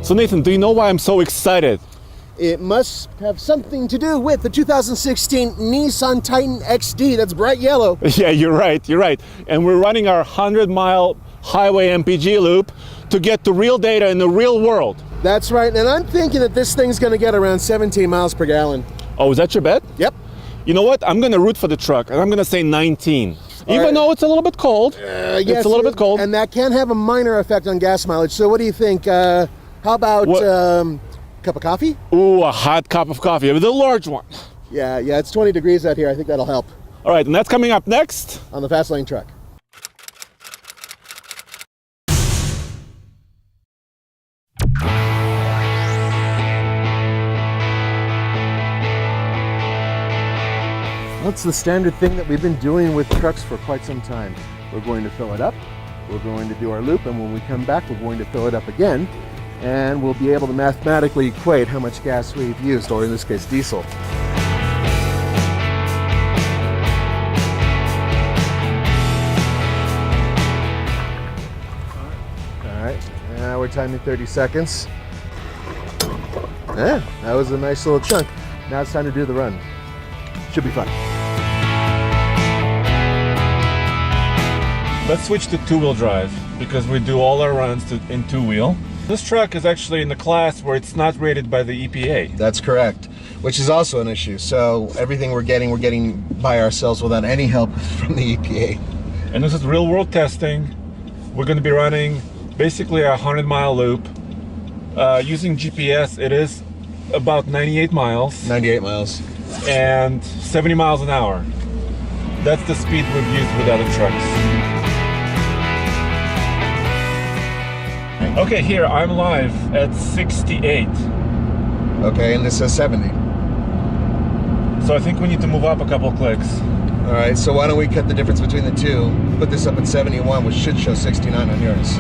So Nathan, do you know why I'm so excited? It must have something to do with the 2016 Nissan Titan XD that's bright yellow. Yeah, you're right. And we're running our 100-mile highway MPG loop to get the real data in the real world. That's right, and I'm thinking that this thing's gonna get around 17 miles per gallon. Oh, is that your bet? Yep. You know what? I'm gonna root for the truck, and I'm gonna say 19. Even though it's a little bit cold. Yes, it's a little bit cold. And that can have a minor effect on gas mileage. So what do you think? How about cup of coffee? Ooh, a hot cup of coffee, the large one. Yeah, it's 20 degrees out here. I think that'll help. All right, and that's coming up next on the Fast Lane Truck. That's the standard thing that we've been doing with trucks for quite some time. We're going to fill it up, we're going to do our loop, and when we come back, we're going to fill it up again, and we'll be able to mathematically equate how much gas we've used, or in this case, diesel. All right, now we're timing 30 seconds. Yeah, that was a nice little chunk. Now it's time to do the run. Should be fun. Let's switch to two-wheel drive because we do all our runs in two-wheel. This truck is actually in the class where it's not rated by the EPA. That's correct, which is also an issue. So everything we're getting by ourselves without any help from the EPA. And this is real-world testing. We're going to be running basically a 100-mile loop. Using GPS, it is about 98 miles. 98 miles. And 70 miles an hour. That's the speed we've used with other trucks. Okay, here I'm live at 68. Okay, and this says 70. So I think we need to move up a couple clicks. All right, so why don't we cut the difference between the two, put this up at 71, which should show 69 on yours.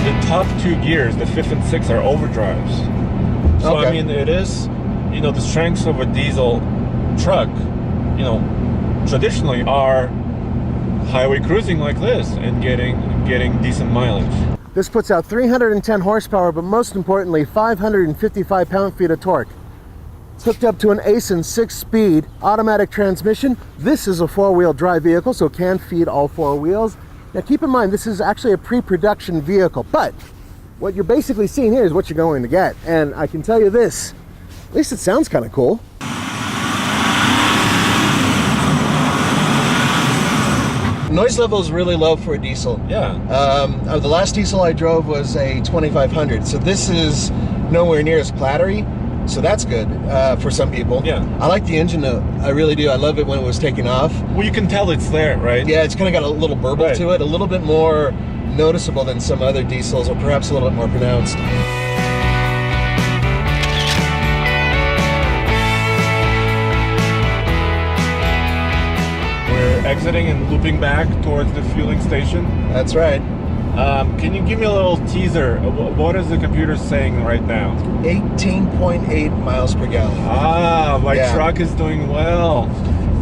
The top two gears, the 5th and 6th, are overdrives. So okay. I mean, it is, the strengths of a diesel truck, traditionally are highway cruising like this and getting decent mileage. This puts out 310 horsepower, but most importantly, 555 pound-feet of torque. It's hooked up to an Aisin 6-speed automatic transmission. This is a 4-wheel drive vehicle, so it can feed all 4 wheels. Now keep in mind, this is actually a pre-production vehicle, but what you're basically seeing here is what you're going to get. And I can tell you this, at least it sounds kind of cool. Noise level is really low for a diesel. Yeah. The last diesel I drove was a 2500, so this is nowhere near as clattery, so that's good for some people. Yeah. I like the engine note. I really do. I love it when it was taking off. Well, you can tell it's there, right? Yeah, it's kind of got a little burble to it, a little bit more noticeable than some other diesels, or perhaps a little bit more pronounced. Exiting and looping back towards the fueling station. That's right. Can you give me a little teaser? What is the computer saying right now? 18.8 miles per gallon. Ah, my truck is doing well.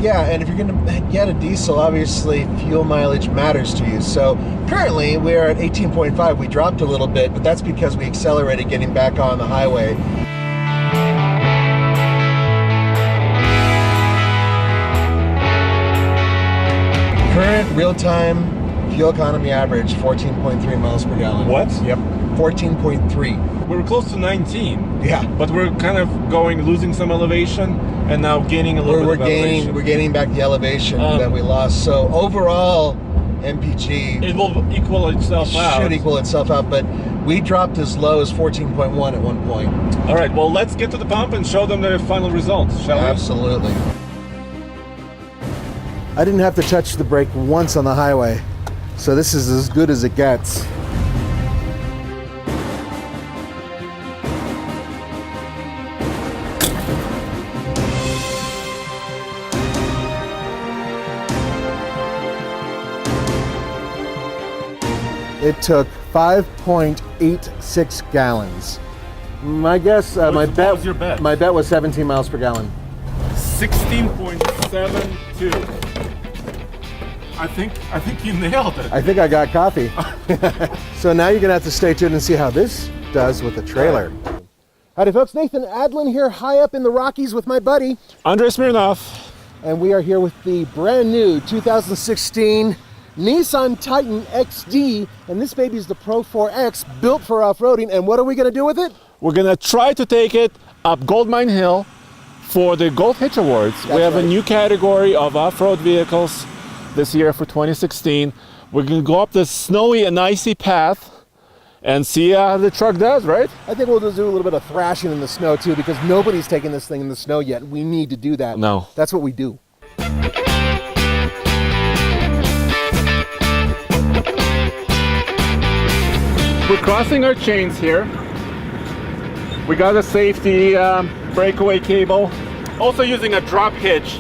Yeah, and if you're going to get a diesel, obviously fuel mileage matters to you. So currently we're at 18.5. We dropped a little bit, but that's because we accelerated getting back on the highway. Current real-time fuel economy average, 14.3 miles per gallon. What? Yep, 14.3. We were close to 19. Yeah. But we're kind of losing some elevation and now gaining a little bit of elevation. We're gaining back the elevation that we lost. So overall, MPG... It will equal itself out. Should equal itself out, but we dropped as low as 14.1 at one point. All right, well, let's get to the pump and show them the final results, shall we? Absolutely. I didn't have to touch the brake once on the highway, so this is as good as it gets. It took 5.86 gallons. My guess, what was your bet? My bet was 17 miles per gallon. 16.72. I think you nailed it. I think I got coffee. So now you're gonna have to stay tuned and see how this does with the trailer. Howdy folks, Nathan Adlin here, high up in the Rockies with my buddy Andrei Smirnov. And we are here with the brand new 2016 Nissan Titan XD, and this baby is the Pro 4X, built for off-roading. And what are we gonna do with it? We're gonna try to take it up Goldmine Hill for the Gold Hitch Awards. We have a new category of off-road vehicles this year for 2016. We're gonna go up this snowy and icy path and see how the truck does, right? I think we'll just do a little bit of thrashing in the snow too, because nobody's taken this thing in the snow yet. We need to do that. No. That's what we do. We're crossing our chains here. We got a safety breakaway cable. Also using a drop hitch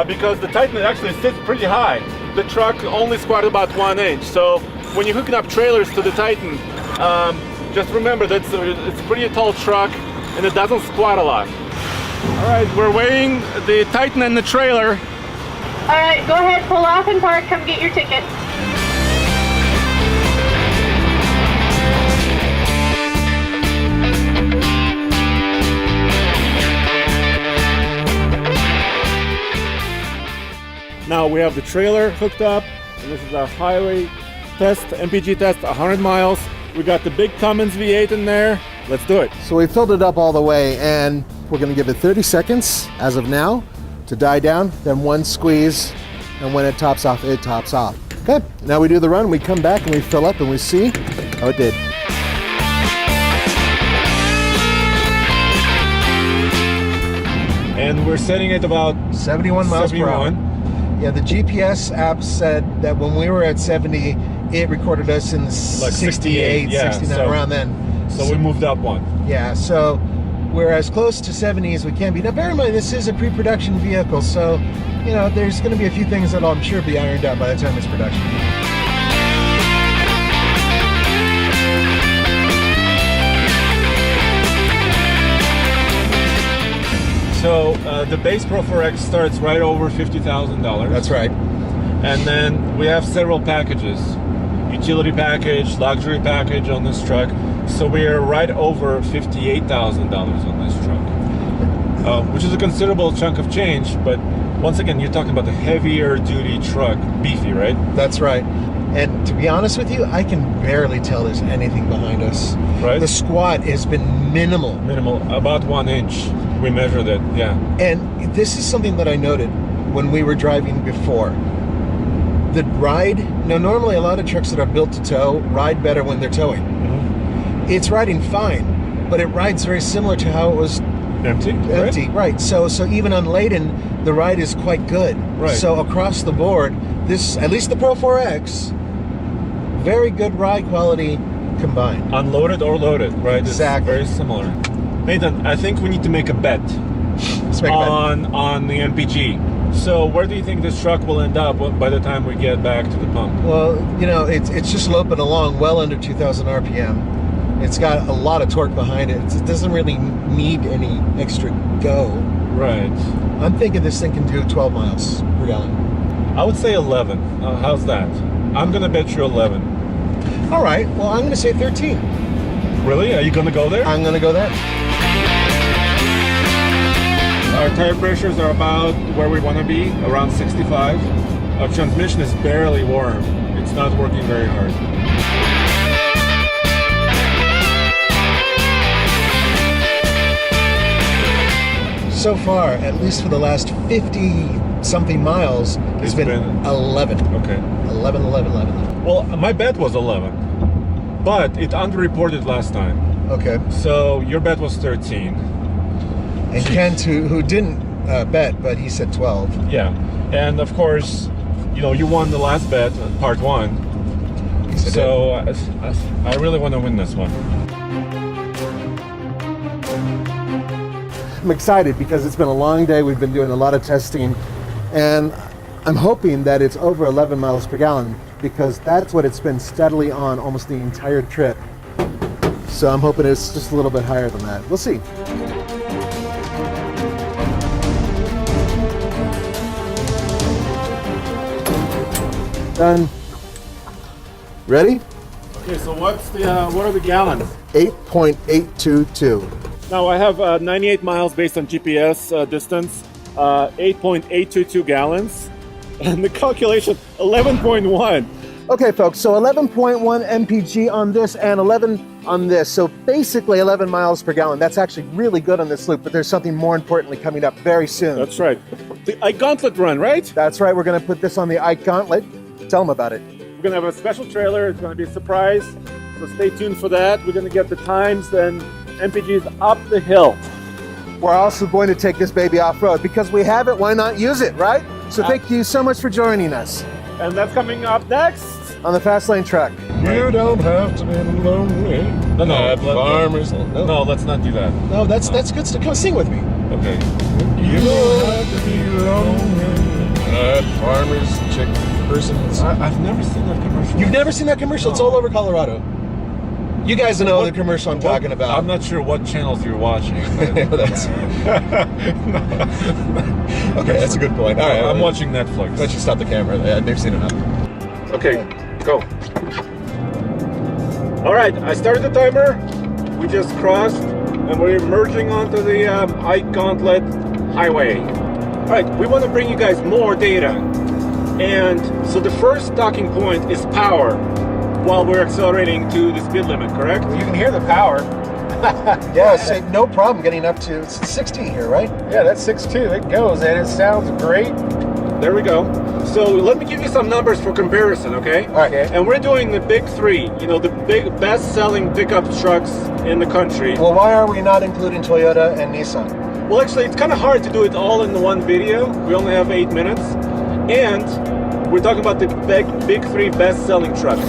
because the Titan actually sits pretty high. The truck only squatted about 1 inch. So when you're hooking up trailers to the Titan, just remember that it's a pretty tall truck and it doesn't squat a lot. All right, we're weighing the Titan and the trailer. All right, go ahead, pull off and park. Come get your ticket. Now we have the trailer hooked up, and this is a highway test, MPG test, 100 miles. We got the big Cummins V8 in there. Let's do it. So we filled it up all the way, and we're gonna give it 30 seconds as of now to die down, then one squeeze, and when it tops off, it tops off. Okay, now we do the run, we come back and we fill up and we see how it did. And we're setting it about 71 miles per hour. 71. Yeah, the GPS app said that when we were at 70, it recorded us in Like 68, yeah, 69, so- around then. So we moved up one. Yeah, so we're as close to 70 as we can be. Now bear in mind, this is a pre-production vehicle, so, you know, there's gonna be a few things that I'm sure be ironed out by the time it's production. So the base Pro 4X starts right over $50,000. That's right. And then we have several packages. Utility package, luxury package on this truck. So we are right over $58,000 on this truck, which is a considerable chunk of change. But once again, you're talking about the heavier duty truck, beefy, right? That's right. And to be honest with you, I can barely tell there's anything behind us. Right. The squat has been minimal. Minimal, about 1 inch. We measured it, yeah. And this is something that I noted when we were driving before. The ride, now normally a lot of trucks that are built to tow ride better when they're towing. Mm-hmm. It's riding fine, but it rides very similar to how it was Empty, right? So even unladen, the ride is quite good. Right. So across the board, this, at least the Pro 4X, very good ride quality combined. Unloaded or loaded, right? Exactly. It's very similar. Nathan, I think we need to make a bet Let's make a bet. on the MPG. So where do you think this truck will end up by the time we get back to the pump? Well, you know, it's just loping along well under 2,000 RPM. It's got a lot of torque behind it. It doesn't really need any extra go. Right. I'm thinking this thing can do 12 miles per gallon. I would say 11. How's that? I'm gonna bet you 11. All right, well, I'm gonna say 13. Really? Are you gonna go there? I'm gonna go there. Our tire pressures are about where we want to be, around 65. Our transmission is barely warm. It's not working very hard. So far, at least for the last 50-something miles, it's been 11. Okay. 11, 11, 11. Well, my bet was 11, but it underreported last time. Okay. So your bet was 13. And Kent, who didn't bet, but he said 12. Yeah, and of course, you know, you won the last bet, part one. Yes, So I really want to win this one. I'm excited because it's been a long day. We've been doing a lot of testing, and I'm hoping that it's over 11 miles per gallon because that's what it's been steadily on almost the entire trip. So I'm hoping it's just a little bit higher than that. We'll see. Done. Ready? Okay, so what are the gallons? 8.822. Now I have 98 miles based on GPS distance, 8.822 gallons, and the calculation 11.1. Okay, folks, so 11.1 MPG on this and 11 on this. So basically 11 miles per gallon. That's actually really good on this loop, but there's something more importantly coming up very soon. That's right. The Gauntlet run, right? That's right. We're going to put this on the Ike Gauntlet. Tell them about it. We're going to have a special trailer. It's going to be a surprise. So stay tuned for that. We're going to get the times, then MPG's up the hill. We're also going to take this baby off-road because we have it. Why not use it, right? So thank you so much for joining us. And that's coming up next on the Fast Lane Truck. You don't have to be lonely. No, farmers. No, let's not do that. No, that's good stuff. Come sing with me. Okay. You don't have to be lonely. Farmers, chick persons. I've never seen that commercial. You've never seen that commercial? It's all over Colorado. You guys know the commercial I'm talking about. I'm not sure what channels you're watching. Okay, that's a good point. All right, I'm watching Netflix. Why don't you stop the camera? They've seen enough. Okay, go. All right, I started the timer. We just crossed, and we're merging onto the Ike Gauntlet Highway. All right, we want to bring you guys more data. And so the first talking point is power while we're accelerating to the speed limit, correct? You can hear the power. Yeah, so no problem getting up to 60 here, right? Yeah, that's 6.2. It goes, and it sounds great. There we go. So let me give you some numbers for comparison, okay? All right. And we're doing the big three, you know, the best-selling pickup trucks in the country. Well, why are we not including Toyota and Nissan? Well, actually, it's kind of hard to do it all in the one video. We only have 8 minutes. And we're talking about the big three best-selling trucks.